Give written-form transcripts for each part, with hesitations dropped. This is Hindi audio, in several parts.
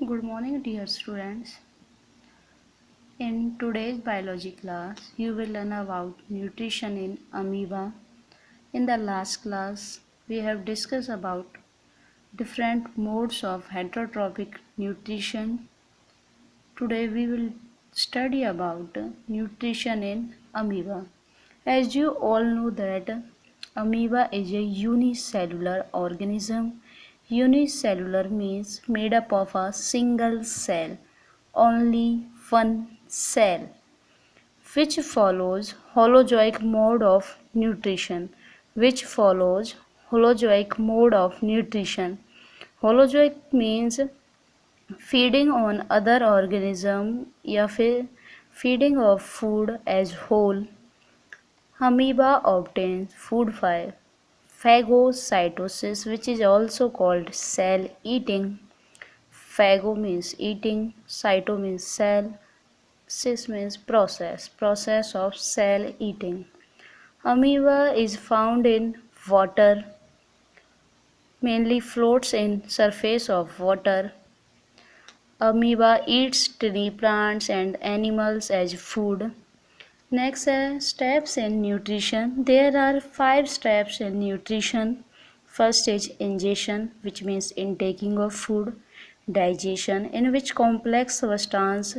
Good morning, dear students. In today's biology class, you will learn about nutrition in amoeba. In the last class, we have discussed about different modes of heterotrophic nutrition. Today, we will study about nutrition in amoeba. As you all know that amoeba is a unicellular organism. Unicellular means made up of a single cell, only one cell, which follows holozoic mode of nutrition. Which follows holozoic mode of nutrition. Holozoic means feeding on other organism या फिर feeding of food as whole. Amoeba obtains food by phagocytosis, which is also called cell eating. Phago means eating, cyto means cell, sys means process of cell eating. Amoeba is found in water, mainly floats in surface of water. Amoeba eats tiny plants and animals as food. Next, steps in nutrition. There are 5 steps in nutrition. First is ingestion, which means intaking of food. Digestion, in which complex substance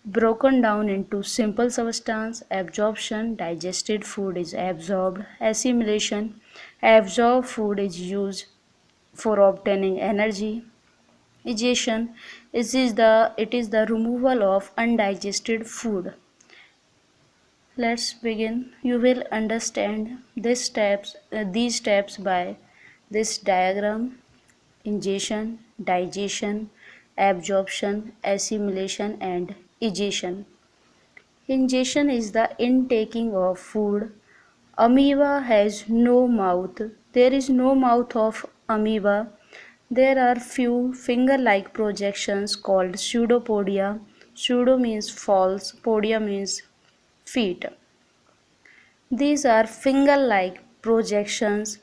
broken down into simple substance. Absorption, digested food is absorbed. Assimilation, absorbed food is used for obtaining energy. Egestion, it is the removal of undigested food. Let's begin. You will understand these steps by this diagram: ingestion, digestion, absorption, assimilation, and egestion. Ingestion is the intaking of food. Amoeba has no mouth. There is no mouth of amoeba. There are few finger-like projections called pseudopodia. Pseudo means false, podia means feet. These are finger-like projections.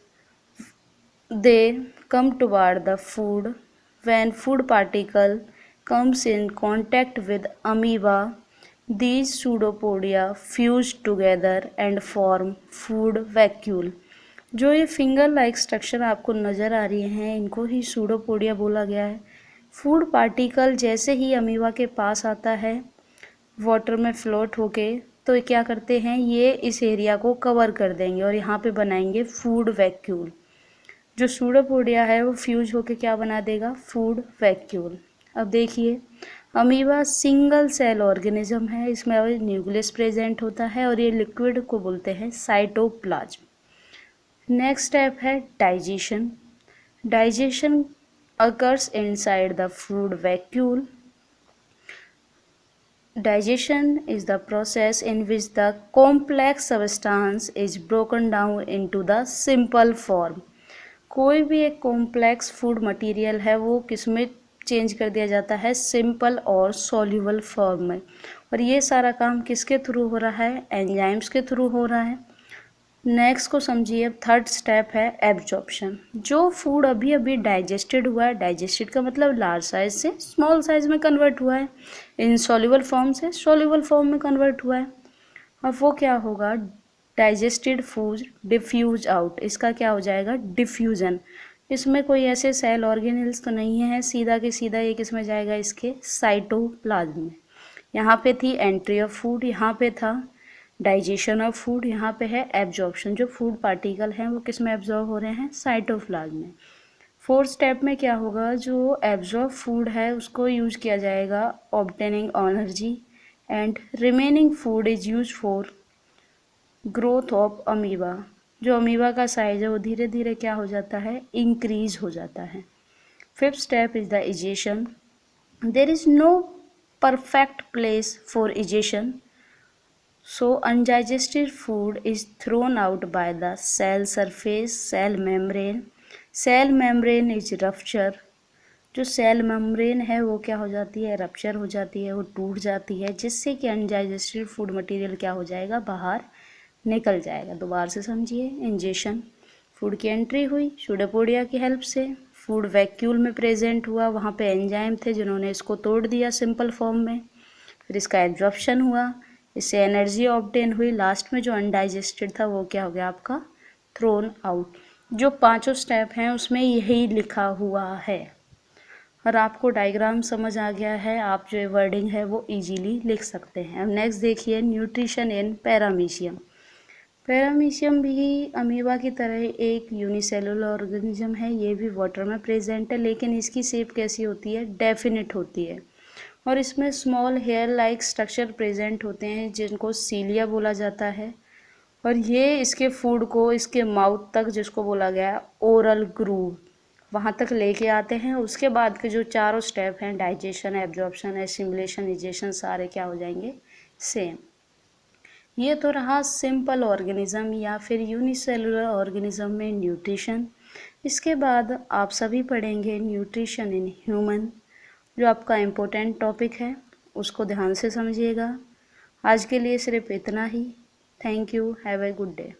They come toward the food. When food particle comes in contact with amoeba, these pseudopodia fuse together and form food vacuole. जो ये फिंगर लाइक स्ट्रक्चर आपको नज़र आ रही हैं, इनको ही सूडोपोडिया बोला गया है. फूड पार्टिकल जैसे ही अमीबा के पास आता है वाटर में फ्लोट होके, तो क्या करते हैं, ये इस एरिया को कवर कर देंगे और यहाँ पे बनाएंगे फूड वैक्यूल. जो सूडोपोडिया है वो फ्यूज होके क्या बना देगा, फूड वैक्यूल. अब देखिए, अमीबा सिंगल सेल ऑर्गेनिज्म है. इसमें न्यूक्लियस प्रेजेंट होता है और ये लिक्विड को बोलते हैं साइटोप्लाज्म. नेक्स्ट स्टेप है digestion. Digestion occurs inside the food vacuole. Digestion is the process in which the complex substance is broken down into the simple form. कोई भी एक कॉम्प्लेक्स फूड मटेरियल है वो किसमें चेंज कर दिया जाता है, सिंपल और सॉल्यूबल फॉर्म में. और ये सारा काम किसके थ्रू हो रहा है, एंजाइम्स के थ्रू हो रहा है. नेक्स्ट को समझिए. अब थर्ड स्टेप है एब्जॉर्प्शन. जो फूड अभी अभी डाइजेस्टेड हुआ है, डाइजेस्टेड का मतलब लार्ज साइज से स्मॉल साइज में कन्वर्ट हुआ है, इनसॉल्युबल फॉर्म से सॉल्युबल फॉर्म में कन्वर्ट हुआ है. अब वो क्या होगा, डाइजेस्टेड फूड डिफ्यूज आउट. इसका क्या हो जाएगा, डिफ्यूजन. इसमें कोई ऐसे सेल ऑर्गेनेल्स तो नहीं है, सीधा के सीधा ये किस में जाएगा, इसके साइटोप्लाज्म में. यहाँ पे थी एंट्री ऑफ फूड, यहाँ पे था डाइजेशन ऑफ फूड, यहाँ पे है एब्जॉर्प्शन. जो फूड पार्टिकल हैं वो किस में एब्जॉर्ब हो रहे हैं, साइटोप्लाज्म में. फोर्थ स्टेप में क्या होगा, जो एब्जॉर्ब फूड है उसको यूज किया जाएगा obtaining energy, and remaining food is use for growth of amoeba. जो अमीबा का साइज है वो धीरे धीरे क्या हो जाता है, इंक्रीज हो जाता है. Fifth step is the egestion. There is no perfect place for egestion. So undigested food is thrown out by the cell surface, cell membrane. Cell membrane is rupture. जो सेल मेम्ब्रेन है वो क्या हो जाती है, रप्चर हो जाती है, वो टूट जाती है, जिससे कि अनडाइजेस्टेड फूड मटेरियल क्या हो जाएगा, बाहर निकल जाएगा. दोबारा से समझिए. इंजेक्शन, फूड की एंट्री हुई सूडोपोडिया की हेल्प से. फूड वैक्यूल में प्रेजेंट हुआ, वहाँ पे एंजाइम थे जिन्होंने इसको तोड़ दिया सिंपल फॉर्म में, फिर इसका एब्जॉर्प्शन हुआ, इससे एनर्जी ऑब्टेन हुई, लास्ट में जो अनडाइजेस्टेड था वो क्या हो गया आपका, थ्रोन आउट। जो 5 स्टेप हैं उसमें यही लिखा हुआ है। और आपको डायग्राम समझ आ गया है, आप जो वर्डिंग है वो इजीली लिख सकते हैं। अब नेक्स्ट देखिए न्यूट्रिशन इन पैरामीशियम। पैरामीशियम भी अमीबा की तरह एक यूनिसेलुलर ऑर्गेनिज्म है, ये भी वाटर में प्रेजेंट है, लेकिन इसकी शेप कैसी होती है, डेफिनिट होती है, और इसमें small hair like structure present होते हैं जिनको सीलिया बोला जाता है, और ये इसके फूड को इसके माउथ तक, जिसको बोला गया ओरल ग्रूव, वहाँ तक लेके आते हैं। उसके बाद के जो चारों स्टेप हैं, डाइजेशन, एब्जॉर्प्शन, एसिमिलेशन, इजेशन, सारे क्या हो जाएंगे, सेम। ये तो रहा सिंपल ऑर्गेनिज्म या फिर यूनिसेलुलर ऑर्गेनिज्म में न्यूट्रिशन। इसके बाद आप सभी पढ़ेंगे न्यूट्रिशन इन ह्यूमन, जो आपका इम्पोर्टेंट टॉपिक है, उसको ध्यान से समझिएगा। आज के लिए सिर्फ इतना ही। Thank you, have a good day.